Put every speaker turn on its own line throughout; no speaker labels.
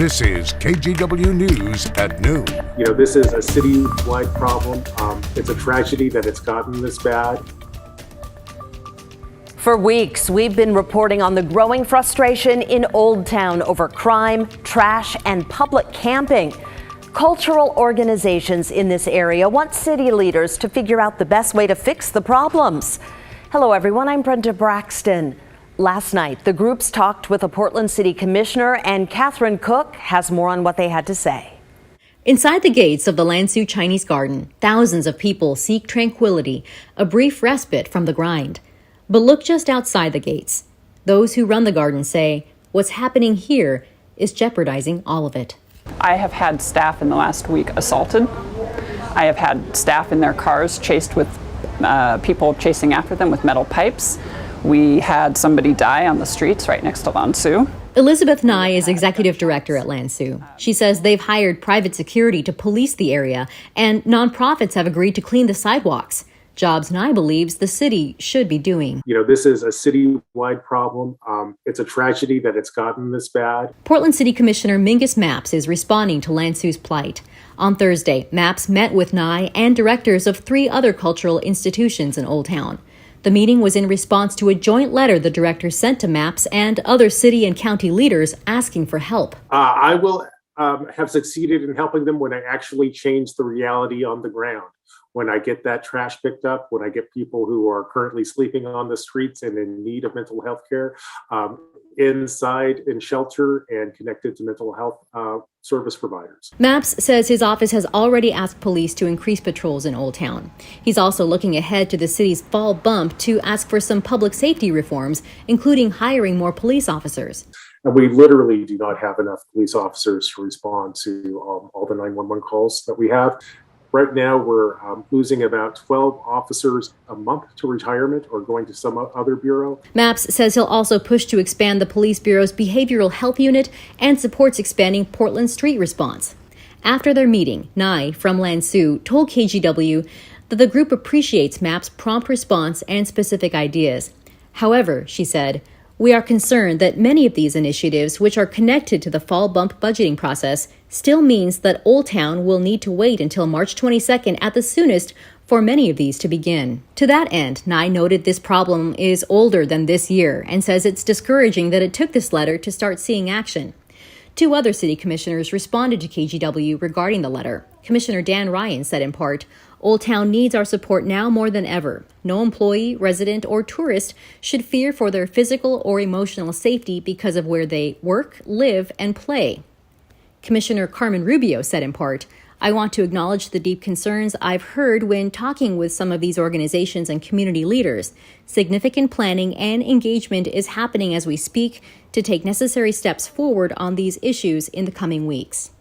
This is KGW News at noon.
You know, this is a citywide problem. It's a tragedy that it's gotten this bad.
For weeks, we've been reporting on the growing frustration in Old Town over crime, trash, and public camping. Cultural organizations in this area want city leaders to figure out the best way to fix the problems. Hello, everyone. I'm Brenda Braxton. Last night, the groups talked with a Portland City Commissioner, and Catherine Cook has more on what they had to say.
Inside the gates of the Lansu Chinese Garden, thousands of people seek tranquility, a brief respite from the grind. But look just outside the gates. Those who run the garden say what's happening here is jeopardizing all of it.
I have had staff in the last week assaulted. I have had staff in their cars chased with people chasing after them with metal pipes. We had somebody die on the streets right next to Lansu.
Elizabeth Nye is executive director at Lansu. She says they've hired private security to police the area, and nonprofits have agreed to clean the sidewalks. Jobs Nye believes the city should be doing.
You know, this is a citywide problem. It's a tragedy that it's gotten this bad.
Portland City Commissioner Mingus Mapps is responding to Lansu's plight. On Thursday, Mapps met with Nye and directors of 3 other cultural institutions in Old Town. The meeting was in response to a joint letter the director sent to Mapps and other city and county leaders asking for help.
I will have succeeded in helping them when I actually change the reality on the ground. When I get that trash picked up, when I get people who are currently sleeping on the streets and in need of mental health care inside in shelter and connected to mental health service providers.
Mapps says his office has already asked police to increase patrols in Old Town. He's also looking ahead to the city's fall bump to ask for some public safety reforms, including hiring more police officers.
And we literally do not have enough police officers to respond to all the 911 calls that we have. Right now, we're losing about 12 officers a month to retirement or going to some other bureau.
Mapps says he'll also push to expand the police bureau's behavioral health unit and supports expanding Portland's street response. After their meeting, Nye from Lansu told KGW that the group appreciates Mapps' prompt response and specific ideas. However, she said, we are concerned that many of these initiatives, which are connected to the fall bump budgeting process, still means that Old Town will need to wait until March 22nd at the soonest for many of these to begin. To that end, Nye noted this problem is older than this year and says it's discouraging that it took this letter to start seeing action. 2 other city commissioners responded to KGW regarding the letter. Commissioner Dan Ryan said in part, Old Town needs our support now more than ever. No employee, resident, or tourist should fear for their physical or emotional safety because of where they work, live, and play. Commissioner Carmen Rubio said in part, I want to acknowledge the deep concerns I've heard when talking with some of these organizations and community leaders. Significant planning and engagement is happening as we speak to take necessary steps forward on these issues in the coming weeks.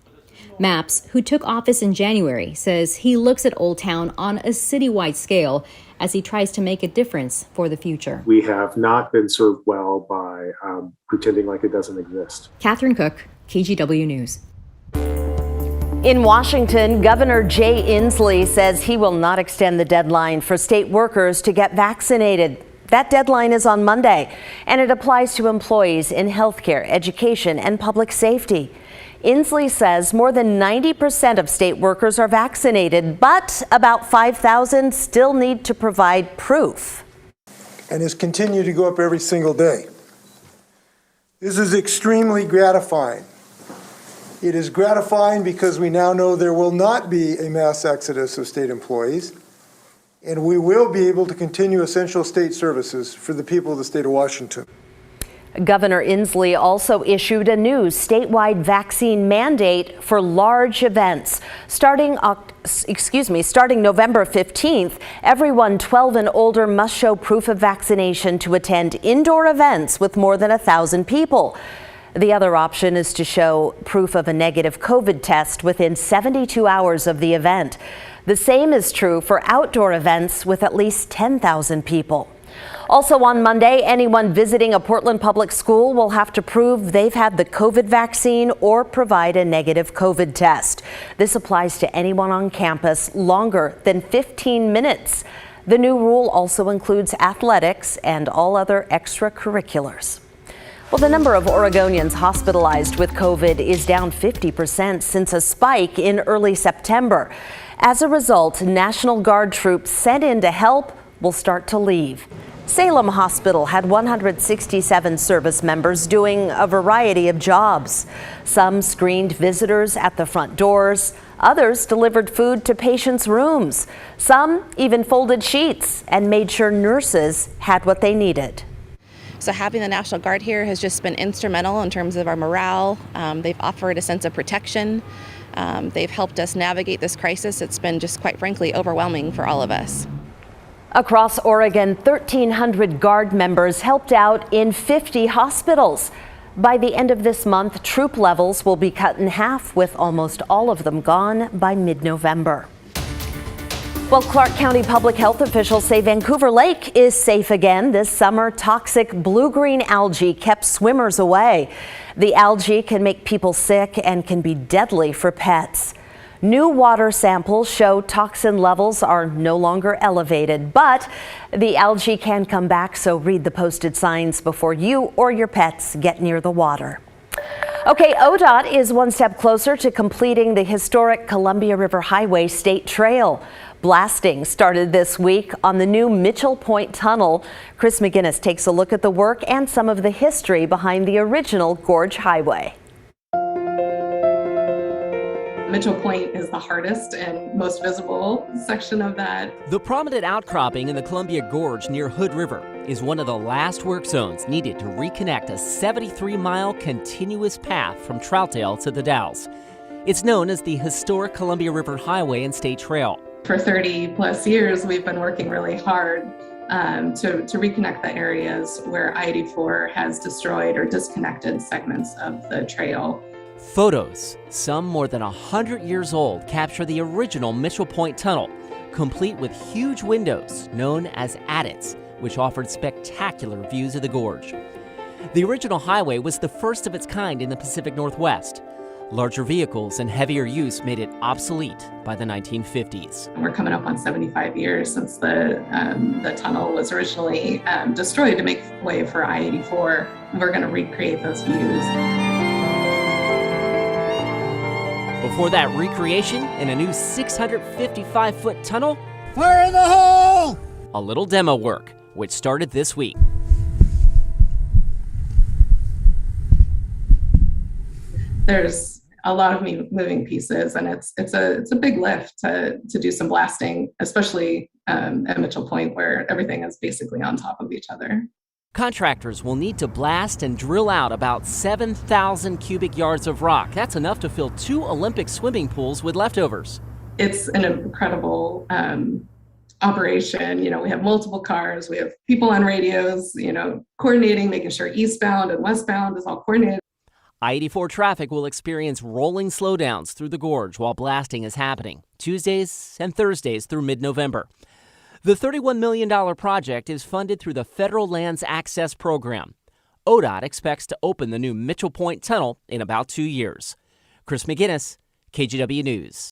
Mapps, who took office in January, says he looks at Old Town on a citywide scale as he tries to make a difference for the future.
We have not been served well by pretending like it doesn't exist.
Catherine Cook, KGW News.
In Washington, Governor Jay Inslee says he will not extend the deadline for state workers to get vaccinated. That deadline is on Monday, and it applies to employees in healthcare, education, and public safety. Inslee says more than 90% of state workers are vaccinated, but about 5,000 still need to provide proof.
And has continued to go up every single day. This is extremely gratifying. It is gratifying because we now know there will not be a mass exodus of state employees, and we will be able to continue essential state services for the people of the state of Washington.
Governor Inslee also issued a new statewide vaccine mandate for large events. Starting November 15th, everyone 12 and older must show proof of vaccination to attend indoor events with more than 1,000 people. The other option is to show proof of a negative COVID test within 72 hours of the event. The same is true for outdoor events with at least 10,000 people. Also on Monday, anyone visiting a Portland public school will have to prove they've had the COVID vaccine or provide a negative COVID test. This applies to anyone on campus longer than 15 minutes. The new rule also includes athletics and all other extracurriculars. Well, the number of Oregonians hospitalized with COVID is down 50% since a spike in early September. As a result, National Guard troops sent in to help will start to leave. Salem Hospital had 167 service members doing a variety of jobs. Some screened visitors at the front doors. Others delivered food to patients' rooms. Some even folded sheets and made sure nurses had what they needed.
So having the National Guard here has just been instrumental in terms of our morale. They've offered a sense of protection. They've helped us navigate this crisis. It's been just quite frankly overwhelming for all of us.
Across Oregon, 1,300 Guard members helped out in 50 hospitals. By the end of this month, troop levels will be cut in half, with almost all of them gone by mid-November. Well, Clark County public health officials say Vancouver Lake is safe again. This summer, toxic blue-green algae kept swimmers away. The algae can make people sick and can be deadly for pets. New water samples show toxin levels are no longer elevated, but the algae can come back, so read the posted signs before you or your pets get near the water. Okay, ODOT is one step closer to completing the historic Columbia River Highway State Trail. Blasting started this week on the new Mitchell Point Tunnel. Chris McGinnis takes a look at the work and some of the history behind the original Gorge Highway.
Mitchell Point is the hardest and most visible section of that.
The prominent outcropping in the Columbia Gorge near Hood River is one of the last work zones needed to reconnect a 73-mile continuous path from Troutdale to the Dalles. It's known as the historic Columbia River Highway and State Trail.
For 30 plus years, we've been working really hard to reconnect the areas where I-84 has destroyed or disconnected segments of the trail.
Photos, some more than 100 years old, capture the original Mitchell Point Tunnel, complete with huge windows known as adits, which offered spectacular views of the gorge. The original highway was the first of its kind in the Pacific Northwest. Larger vehicles and heavier use made it obsolete by the 1950s.
We're coming up on 75 years since the tunnel was originally destroyed to make way for I-84. We're going to recreate those views.
Before that recreation, in a new 655-foot tunnel,
Fire in the hole!
a little demo work, which started this week.
There's a lot of moving pieces, and it's a big lift to do some blasting, especially at Mitchell Point, where everything is basically on top of each other.
Contractors will need to blast and drill out about 7,000 cubic yards of rock. That's enough to fill 2 Olympic swimming pools with leftovers.
It's an incredible operation. We have multiple cars, we have people on radios, coordinating, making sure eastbound and westbound is all coordinated.
I-84 traffic will experience rolling slowdowns through the gorge while blasting is happening, Tuesdays and Thursdays through mid-November. The $31 million project is funded through the Federal Lands Access Program. ODOT expects to open the new Mitchell Point Tunnel in about 2 years. Chris McGinnis, KGW News.